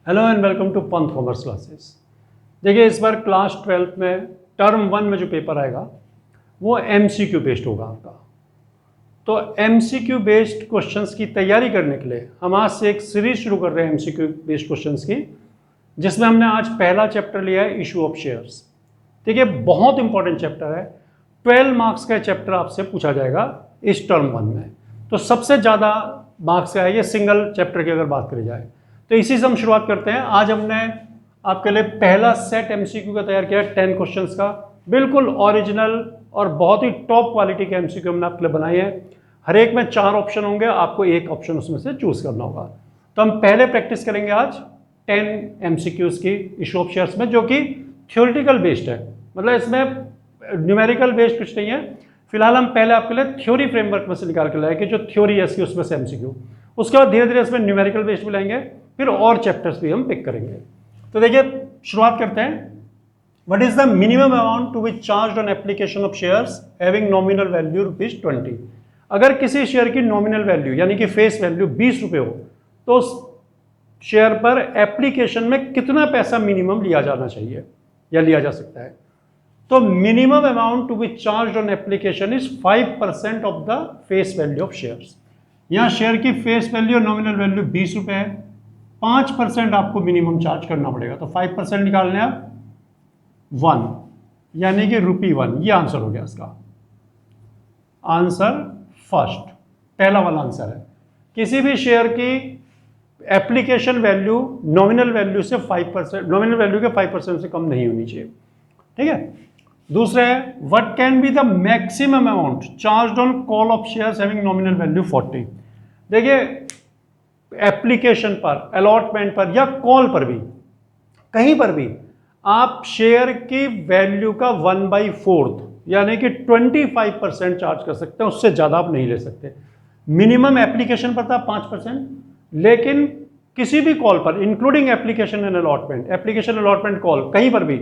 Hello and welcome to पंथ commerce classes. देखिए, इस बार क्लास 12th में टर्म 1 में जो पेपर आएगा वो MCQ बेस्ड होगा आपका। तो MCQ बेस्ड क्वेश्चंस की तैयारी करने के लिए हम आज से एक सीरीज शुरू कर रहे हैं MCQ बेस्ड क्वेश्चंस की, जिसमें हमने आज पहला चैप्टर लिया है इशू ऑफ शेयर्स। देखिए, बहुत इंपॉर्टेंट चैप्टर है। 12 मार्क्स का चैप्टर आपसे पूछा जाएगा इस टर्म 1 में। तो सबसे ज़्यादा मार्क्स का है ये सिंगल चैप्टर की अगर बात करी जाए। तो इसी से हम शुरुआत करते हैं। आज हमने आपके लिए पहला सेट MCQ का तैयार किया है 10 क्वेश्चंस का। बिल्कुल ओरिजिनल और बहुत ही टॉप क्वालिटी के MCQ हमने आपके लिए बनाए हैं। हर एक में 4 ऑप्शन होंगे, आपको एक ऑप्शन उसमें से चूज करना होगा। तो हम पहले प्रैक्टिस करेंगे आज 10 MCQs की इशू ऑफ शेयर्स में, जो कि थ्योरेटिकल बेस्ड है। मतलब इसमें न्यूमेरिकल बेस्ड कुछ नहीं है। फिलहाल हम पहले आपके लिए थ्योरी फ्रेमवर्क में से निकाल के लाए कि जो थ्योरी है इसकी, उसमें से MCQ। उसके बाद धीरे धीरे इसमें न्यूमेरिकल बेस्ड भी लाएंगे, फिर और चैप्टर्स भी हम पिक करेंगे। तो देखिए, शुरुआत करते हैं। What is the minimum amount to be charged on application of shares having nominal value ₹20? अगर किसी शेयर की नॉमिनल वैल्यू यानी कि फेस वैल्यू 20 रुपये हो, तो उस शेयर पर एप्लीकेशन में कितना पैसा मिनिमम लिया जाना चाहिए या लिया जा सकता है? तो minimum amount to be charged on application is 5% of the face value of shares. यहां शेयर की फेस वैल्यू और नॉमिनल वैल्यू 20 रुपये है, 5% आपको मिनिमम चार्ज करना पड़ेगा। तो 5% निकालने आप 1 यानी कि ₹1। ये आंसर हो गया इसका। आंसर फर्स्ट, पहला वाला आंसर है। किसी भी शेयर की एप्लीकेशन वैल्यू नॉमिनल वैल्यू से 5%, नॉमिनल वैल्यू के 5% से कम नहीं होनी चाहिए। ठीक है। दूसरा है, what can be the maximum amount charged on call of shares having nominal value 40? देखिए, एप्लीकेशन पर, अलॉटमेंट पर या कॉल पर भी, कहीं पर भी आप शेयर की वैल्यू का 1/4 यानी कि 25% चार्ज कर सकते हैं। उससे ज़्यादा आप नहीं ले सकते। मिनिमम एप्लीकेशन पर था 5%, लेकिन किसी भी कॉल पर, including application and allotment, application allotment call, कहीं पर भी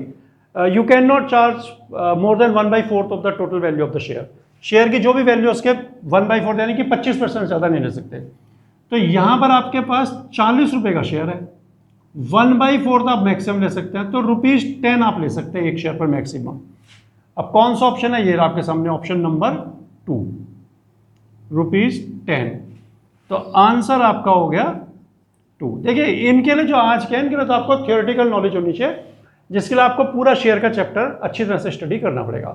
you can not charge more than 1/4 of the total value of the share. Share की जो भी वैल्यू उसके 1/4 यानी कि 25% ज़्यादा नहीं ले सकते। तो यहां पर आपके पास 40 रुपए का शेयर है, 1/4 आप मैक्सिमम ले सकते हैं। तो ₹10 आप ले सकते हैं एक शेयर पर मैक्सिमम। अब कौन सा ऑप्शन है? ये आपके सामने ऑप्शन नंबर 2, ₹10। तो आंसर आपका हो गया 2। देखिए, इनके लिए जो आज के, इनके लिए तो आपको थियोरेटिकल नॉलेज होनी चाहिए, जिसके लिए आपको पूरा शेयर का चैप्टर अच्छी तरह से स्टडी करना पड़ेगा।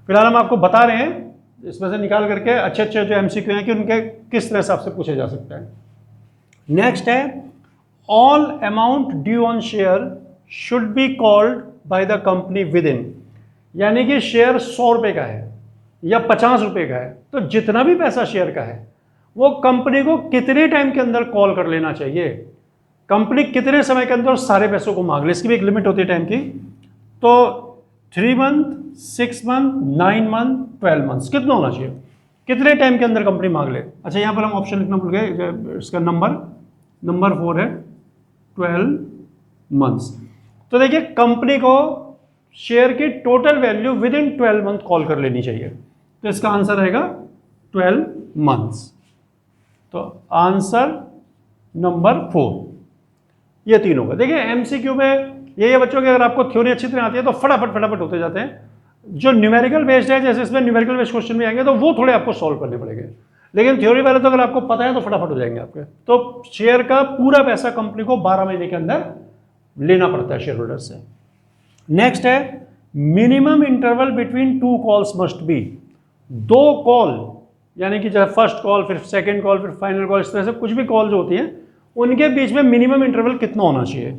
फिलहाल हम आपको बता रहे हैं इसमें से निकाल करके अच्छे अच्छे जो MCQ हैं कि उनके किस तरह से आपसे पूछे जा सकते हैं। नेक्स्ट है, all amount due on share should be called by the company with in. यानी कि शेयर 100 रुपये का है या 50 रुपये का है, तो जितना भी पैसा शेयर का है वो कंपनी को कितने टाइम के अंदर कॉल कर लेना चाहिए। कंपनी कितने समय के अंदर सारे पैसों को मांग ले, इसकी भी एक लिमिट होती है टाइम की। तो 3 मंथ, 6 मंथ, 9 मंथ, 12 मंथ्स, कितना होना चाहिए, कितने टाइम के अंदर कंपनी मांग ले। अच्छा, यहां पर हम ऑप्शन लिखना भूल गए। इसका नंबर 4 है 12 मंथ्स। तो देखिए, कंपनी को शेयर की total value with in 12 month call कर लेनी चाहिए। तो इसका आंसर रहेगा 12 मंथ्स। तो आंसर नंबर 4 ये 3 होगा। देखिए, MCQ में ये बच्चों की अगर आपको थ्योरी अच्छी तरह आती है तो फटाफट होते जाते हैं। जो न्यूमेरिकल बेस्ड है, जैसे इसमें न्यूमेरिकल बेस्ड क्वेश्चन भी आएंगे तो वो थोड़े आपको सॉल्व करने पड़ेंगे, लेकिन थ्योरी वाले तो अगर आपको पता है तो फटाफट हो जाएंगे आपके। तो शेयर का पूरा पैसा कंपनी को 12 महीने के अंदर लेना पड़ता है शेयर होल्डर से। नेक्स्ट है, minimum interval between 2 calls must be. 2 call यानी कि जब फर्स्ट कॉल, फिर सेकेंड कॉल, फिर फाइनल कॉल, इस तरह से कुछ भी कॉल जो होती हैं उनके बीच में मिनिमम इंटरवल कितना होना चाहिए।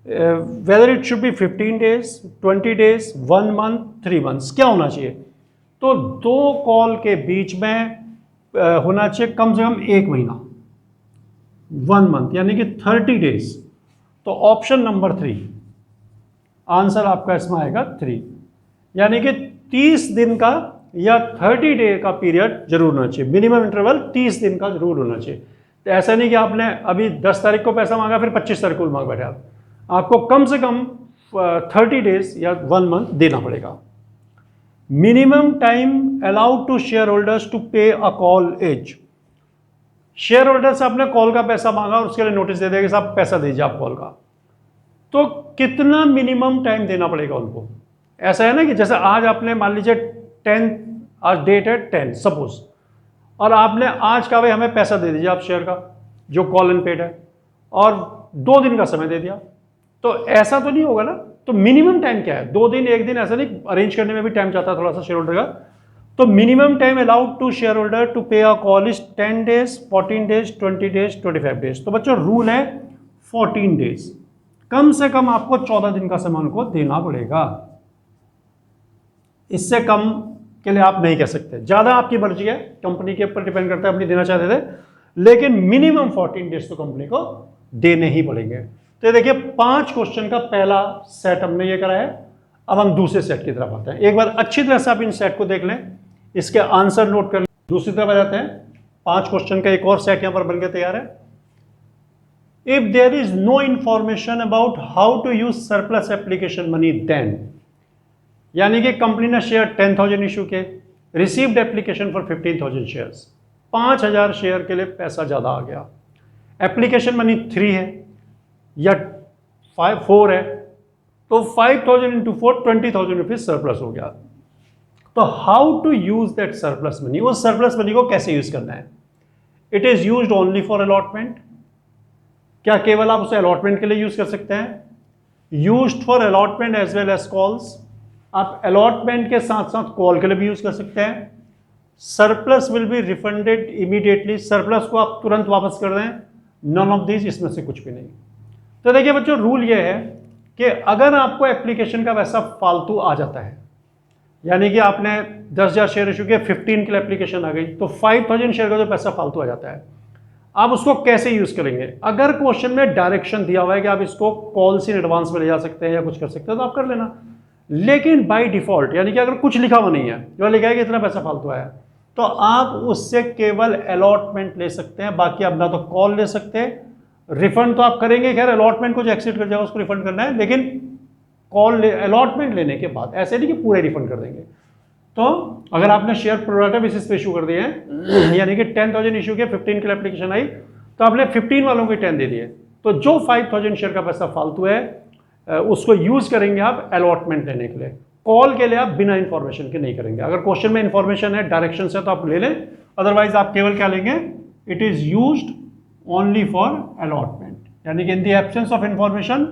Whether it should be 15 days, 20 days, 1 month, 3 months, क्या होना चाहिए? तो 2 कॉल के बीच में होना चाहिए कम से कम 1 महीना, 1 मंथ यानी कि 30 डेज। तो ऑप्शन नंबर 3, आंसर आपका इसमें आएगा 3, यानी कि 30 दिन का या 30 डे का पीरियड जरूर होना चाहिए। मिनिमम इंटरवल 30 दिन का जरूर होना चाहिए। तो ऐसा नहीं कि आपने अभी 10 तारीख को पैसा मांगा फिर 25 तारीख को मांग बैठे आपको कम से कम 30 डेज या 1 मंथ देना पड़ेगा। Minimum time allowed to share holders to pay a call as. Share holder से आपने कॉल का पैसा मांगा और उसके लिए नोटिस दे दिया कि साहब पैसा दीजिए आप कॉल का, तो कितना मिनिमम टाइम देना पड़ेगा उनको? ऐसा है ना कि जैसे आज आपने मान लीजिए 10, आज डेट है 10 सपोज, और आपने आज का भाई हमें पैसा दे दीजिए आप शेयर का जो कॉल एंड पेड है, और 2 दिन का समय दे दिया, तो ऐसा तो नहीं होगा ना। तो मिनिमम टाइम क्या है? 2 दिन, 1 दिन, ऐसा नहीं, अरेंज करने में भी टाइम चाहता है थोड़ा सा शेयर होल्डर का। तो minimum time allowed to share holder to pay a call is 10 days, 14 days, 20 days, 25 days. तो बच्चों रूल है 14 डेज, कम से कम आपको 14 दिन का समय उनको देना पड़ेगा। इससे कम के लिए आप नहीं कह सकते, ज्यादा आपकी मर्जी है, कंपनी के ऊपर डिपेंड करता है, अपनी देना चाहते थे, लेकिन मिनिमम 14 डेज तो कंपनी को देने ही पड़ेंगे। तो ये देखिए 5 क्वेश्चन का पहला सेट हमने ये करा है। अब हम दूसरे सेट की तरफ आते हैं। एक बार अच्छी तरह से आप इन सेट को देख लें, इसके आंसर नोट कर लें। दूसरी तरफ आ जाते हैं, 5 क्वेश्चन का एक और सेट यहां पर बनकर तैयार है। If there is no information about how to use surplus application money then, यानी कि कंपनी ने शेयर 10,000 इशू के, received application for 15,000 shares, 5,000 share के लिए पैसा ज्यादा आ गया, एप्लीकेशन मनी 3 है या 4 है, तो 5,000 इंटू 4 20,000 रुपीज सरप्लस हो गया। तो how to use that surplus money, उस सरप्लस मनी को कैसे यूज करना है? It is used only for allotment, क्या केवल आप उसे अलॉटमेंट के लिए यूज कर सकते हैं? Used for allotment as well as calls, आप अलॉटमेंट के साथ साथ कॉल के लिए भी यूज कर सकते हैं। Surplus will be refunded immediately, surplus को आप तुरंत वापस कर दें, नन ऑफ दीज, इसमें से कुछ भी नहीं। तो देखिए बच्चों रूल ये है कि अगर आपको एप्लीकेशन का वैसा फालतू आ जाता है, यानी कि आपने 10,000 शेयर इशू किए, 15 के लिए एप्लीकेशन आ गई, तो 5,000 शेयर का जो पैसा फालतू आ जाता है, आप उसको कैसे यूज करेंगे? अगर क्वेश्चन में डायरेक्शन दिया हुआ है कि आप इसको कॉल्स इन एडवांस में ले जा सकते हैं या कुछ कर सकते हैं, तो आप कर लेना। लेकिन बाय डिफॉल्ट, यानी कि अगर कुछ लिखा हुआ नहीं है, जो लिखा है कि इतना पैसा फालतू आया, तो आप उससे केवल अलॉटमेंट ले सकते हैं, बाकी आप ना तो कॉल ले सकते हैं, रिफंड तो आप करेंगे, खैर अलॉटमेंट को जो एक्सीड कर जाएगा उसको रिफंड करना है, लेकिन कॉल अलॉटमेंट लेने के बाद ऐसे नहीं कि पूरे रिफंड कर देंगे। तो अगर आपने शेयर प्रोराटा बेसिस पे इशू कर दिए हैं, यानी कि 10,000 इशू के 15 के लिए एप्लीकेशन आई, तो आपने 15 वालों को 10 दे दिए, तो जो 5,000 शेयर का पैसा फालतू है उसको यूज करेंगे आप अलॉटमेंट लेने के लिए। कॉल के लिए आप बिना इंफॉर्मेशन के नहीं करेंगे। अगर क्वेश्चन में इंफॉर्मेशन है, डायरेक्शन से, तो आप ले लें, अदरवाइज आप केवल क्या लेंगे? It is used only for allotment, यानी कि in the absence of information,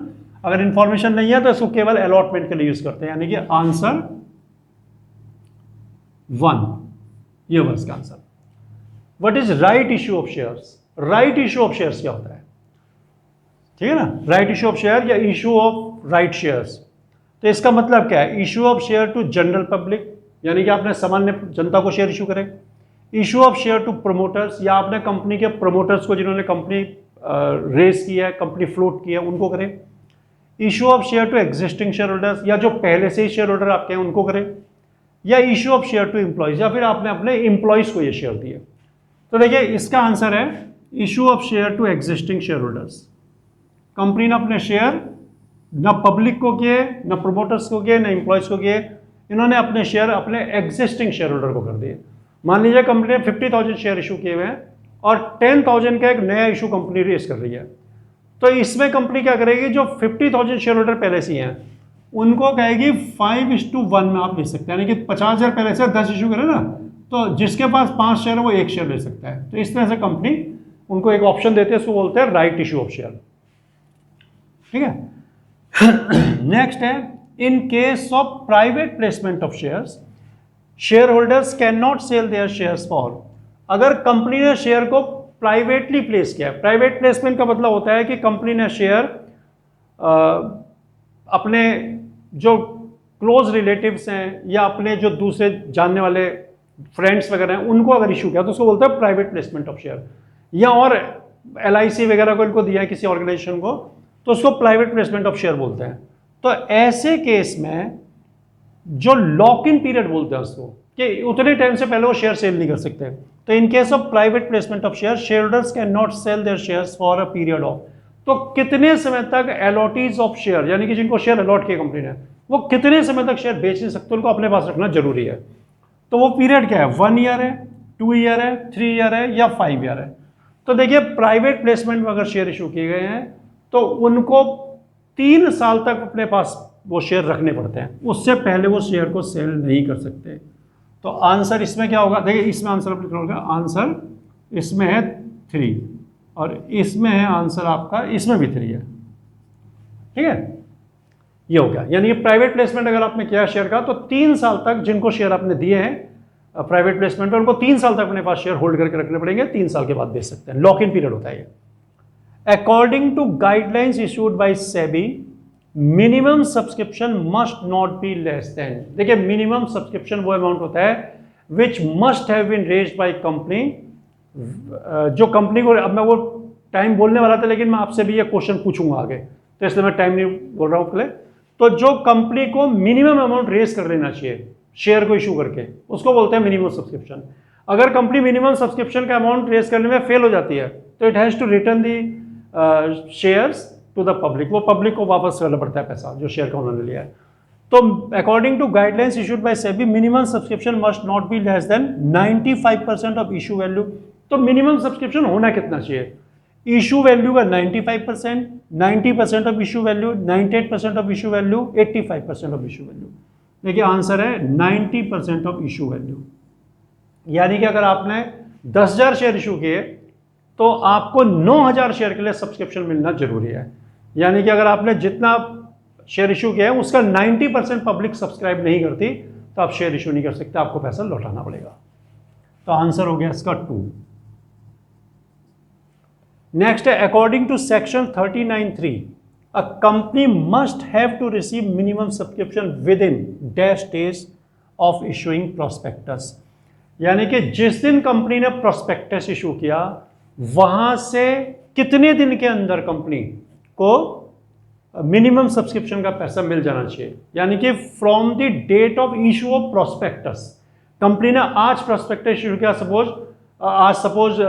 अगर इंफॉर्मेशन नहीं है तो इसको केवल अलॉटमेंट के लिए यूज करते हैं, यानी कि आंसर 1, ये वर्ष का answer. What is right issue of shares? Right issue of shares क्या होता है? ठीक है ना, राइट इश्यू ऑफ शेयर या इश्यू ऑफ राइट शेयर्स। तो इसका मतलब क्या है? Issue of share to general public, यानी कि आपने सामान्य जनता को शेयर इशू करे। Issue of share to promoters, या आपने कंपनी के प्रोमोटर्स को, जिन्होंने कंपनी रेस की है, कंपनी फ्लोट की है, उनको करें। Issue of share to existing shareholders, या जो पहले से ही शेयर होल्डर आपके हैं उनको करें। या issue of share to employees, या फिर आपने अपने एम्प्लॉयज को ये शेयर दिए। तो देखिए इसका आंसर है issue of share to existing shareholders. Company ने अपने शेयर न पब्लिक को किए, न प्रोमोटर्स को किए, न एम्प्लॉयज को किए, इन्होंने अपने शेयर अपने एग्जिस्टिंग शेयर होल्डर को कर दिए। मान लीजिए कंपनी ने 50,000 शेयर इशू किए हुए हैं और 10,000 का एक नया इशू कंपनी रेस कर रही है, तो इसमें कंपनी क्या करेगी? जो 50,000 शेयर होल्डर पहले से हैं उनको कहेगी 5:1 में आप ले सकते हैं, यानी कि 50,000 पहले से 10 इशू करे ना, तो जिसके पास 5 शेयर है वो 1 शेयर ले सकता है। तो इस तरह से कंपनी उनको एक ऑप्शन देते हैं, उसको बोलते हैं राइट इशू ऑफ शेयर। ठीक है। नेक्स्ट है, in case of private placement of shares, shareholders cannot sell their shares for. अगर कंपनी ने शेयर को प्राइवेटली प्लेस किया, प्राइवेट प्लेसमेंट का मतलब होता है कि कंपनी ने शेयर अपने जो क्लोज रिलेटिव्स हैं या अपने जो दूसरे जानने वाले फ्रेंड्स वगैरह हैं उनको अगर इशू किया तो उसको बोलते हैं प्राइवेट प्लेसमेंट ऑफ शेयर। या और LIC वगैरह को इनको दिया है किसी ऑर्गेनाइजेशन को, तो उसको प्राइवेट प्लेसमेंट ऑफ शेयर बोलते हैं। तो ऐसे केस में जो लॉक इन पीरियड बोलते हैं उसको, कि उतने टाइम से पहले वो शेयर सेल नहीं कर सकते। तो in case of private placement of share, shareholders cannot sell their shares for a period of. तो कितने समय तक अलॉटीज ऑफ शेयर, यानी कि जिनको शेयर अलॉट किया कंपनी ने, वो कितने समय तक शेयर बेच नहीं सकते, उनको अपने पास रखना जरूरी है। तो वो पीरियड क्या है? 1 ईयर है, 2 ईयर है, 3 ईयर है या 5 ईयर है। तो देखिए प्राइवेट प्लेसमेंट में अगर शेयर इशू किए गए हैं तो उनको 3 साल तक अपने पास वो शेयर रखने पड़ते हैं, उससे पहले वो शेयर को सेल नहीं कर सकते। तो आंसर इसमें क्या होगा, देखिए इसमें आंसर आप लिखना होगा, आंसर इसमें है 3 और इसमें है आंसर आपका, इसमें भी 3 है, ठीक है, ये हो गया। यानी प्राइवेट प्लेसमेंट अगर आपने किया शेयर का तो 3 साल तक जिनको शेयर आपने दिए हैं प्राइवेट प्लेसमेंट पर, उनको 3 साल तक अपने पास शेयर होल्ड करके रखने पड़ेंगे, 3 साल के बाद बेच सकते हैं, लॉक इन पीरियड होता है ये। According to guidelines issued by SEBI minimum subscription must not be less than, देखिए मिनिमम सब्सक्रिप्शन वो अमाउंट होता है which must have been raised by company, जो कंपनी को, अब मैं वो टाइम बोलने वाला था लेकिन मैं आपसे भी ये क्वेश्चन पूछूंगा आगे, तो इसलिए मैं टाइम नहीं बोल रहा हूँ पहले। तो जो कंपनी को मिनिमम अमाउंट रेज कर लेना चाहिए शेयर को इशू करके, उसको बोलते हैं मिनिमम सब्सक्रिप्शन। अगर कंपनी मिनिमम सब्सक्रिप्शन का अमाउंट रेज करने में फेल हो जाती है तो it has to return the shares to the public, वो पब्लिक को वापस करना पड़ता है पैसा जो शेयर का उन्होंने लिया है। तो according to guidelines issued by SEBI minimum subscription must not be less than 95% of issue value. तो मिनिमम सब्सक्रिप्शन होना कितना चाहिए, इशू वैल्यू का 95%, 90% of issue value, 98% of issue value, 85% of issue value. देखिए आंसर है 90% ऑफ इशू वैल्यू। यानी कि अगर आपने 10,000 शेयर इशू किए तो आपको 9,000 शेयर के लिए सब्सक्रिप्शन मिलना जरूरी है। यानी कि अगर आपने जितना शेयर इशू किया है उसका 90% पब्लिक सब्सक्राइब नहीं करती तो आप शेयर इशू नहीं कर सकते, आपको पैसा लौटाना पड़ेगा। तो आंसर हो गया इसका 2। नेक्स्ट है according to section 39(3) a company must have to receive minimum subscription within dash days of issuing prospectus. यानी कि जिस दिन कंपनी ने प्रोस्पेक्टस इशू किया वहां से कितने दिन के अंदर कंपनी को मिनिमम सब्सक्रिप्शन का पैसा मिल जाना चाहिए। यानी कि from the date of issue of prospectus, company ने आज प्रोस्पेक्टस इशू किया, आज सपोज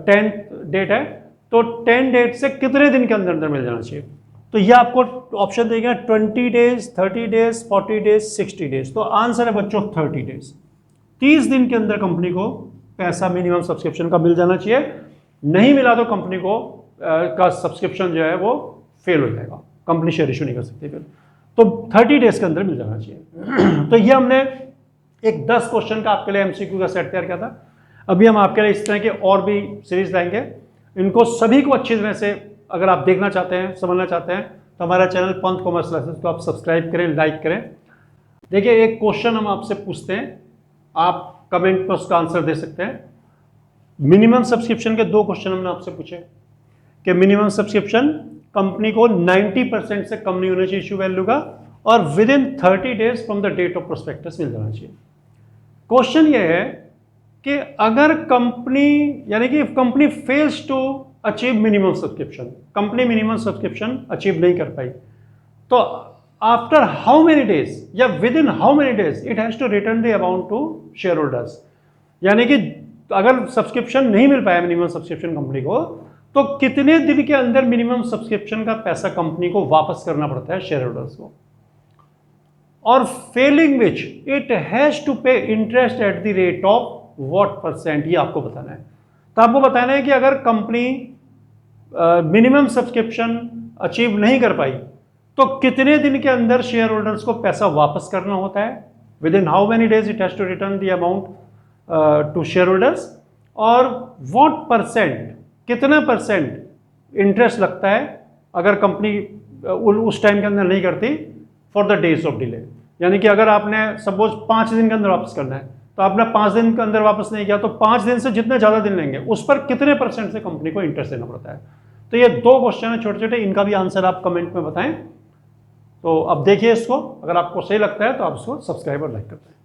10th डेट है, तो 10 डेट से कितने दिन के अंदर अंदर मिल जाना चाहिए। तो ये आपको ऑप्शन देगा 20 डेज, 30 डेज, 40 डेज, 60 डेज। तो आंसर है बच्चों 30 डेज। 30 दिन के अंदर कंपनी को पैसा मिनिमम सब्सक्रिप्शन का मिल जाना चाहिए, नहीं मिला तो कंपनी को का सब्सक्रिप्शन जो है वो फेल हो जाएगा, कंपनी शेयर इशू नहीं कर सकती फिर। तो 30 डेज के अंदर मिल जाना चाहिए। तो ये हमने एक 10 क्वेश्चन का आपके लिए एमसीक्यू का सेट तैयार किया था। अभी हम आपके लिए इस तरह के और भी सीरीज लाएंगे, इनको सभी को अच्छी तरह से अगर आप देखना चाहते हैं, समझना चाहते हैं तो हमारा चैनल पंथ कॉमर्स क्लासेस को आप सब्सक्राइब करें, लाइक करें। देखिए एक क्वेश्चन हम आपसे पूछते हैं, आप कमेंट पर उसका आंसर दे सकते हैं। मिनिमम सब्सक्रिप्शन के 2 क्वेश्चन हमने आपसे पूछे कि मिनिमम सब्सक्रिप्शन कंपनी को 90% से कम नहीं होना चाहिए इशू वैल्यू का, और within 30 days from the date of prospectus मिल जाना चाहिए। क्वेश्चन ये है कि अगर कंपनी, यानी कि company fails to achieve minimum subscription, company minimum subscription achieve नहीं कर पाई, तो आफ्टर हाउ मेनी डेज या within how many days it has to return the amount to share holders. यानी कि अगर सब्सक्रिप्शन नहीं मिल पाया मिनिमम सब्सक्रिप्शन कंपनी को, तो कितने दिन के अंदर मिनिमम सब्सक्रिप्शन का पैसा कंपनी को वापस करना पड़ता है शेयर होल्डर्स को, और failing which it has to pay interest at the rate of what percent, ये आपको बताना है। तो आपको बताना है कि अगर कंपनी मिनिमम सब्सक्रिप्शन अचीव नहीं कर पाई तो कितने दिन के अंदर शेयर होल्डर्स को पैसा वापस करना होता है, within how many days it has to return the amount to share holders, और व्हाट परसेंट, कितना परसेंट इंटरेस्ट लगता है अगर कंपनी उस टाइम के अंदर नहीं करती for the days of delay. यानी कि अगर आपने सपोज 5 दिन के अंदर वापस करना है तो आपने 5 दिन के अंदर वापस नहीं किया तो 5 दिन से जितने ज़्यादा दिन लेंगे उस पर कितने % से कंपनी को इंटरेस्ट देना पड़ता है। तो ये 2 क्वेश्चन है छोटे छोटे, इनका भी आंसर आप कमेंट में बताएं। तो अब देखिए इसको, अगर आपको सही लगता है तो आप इसको सब्सक्राइब और लाइक करते हैं।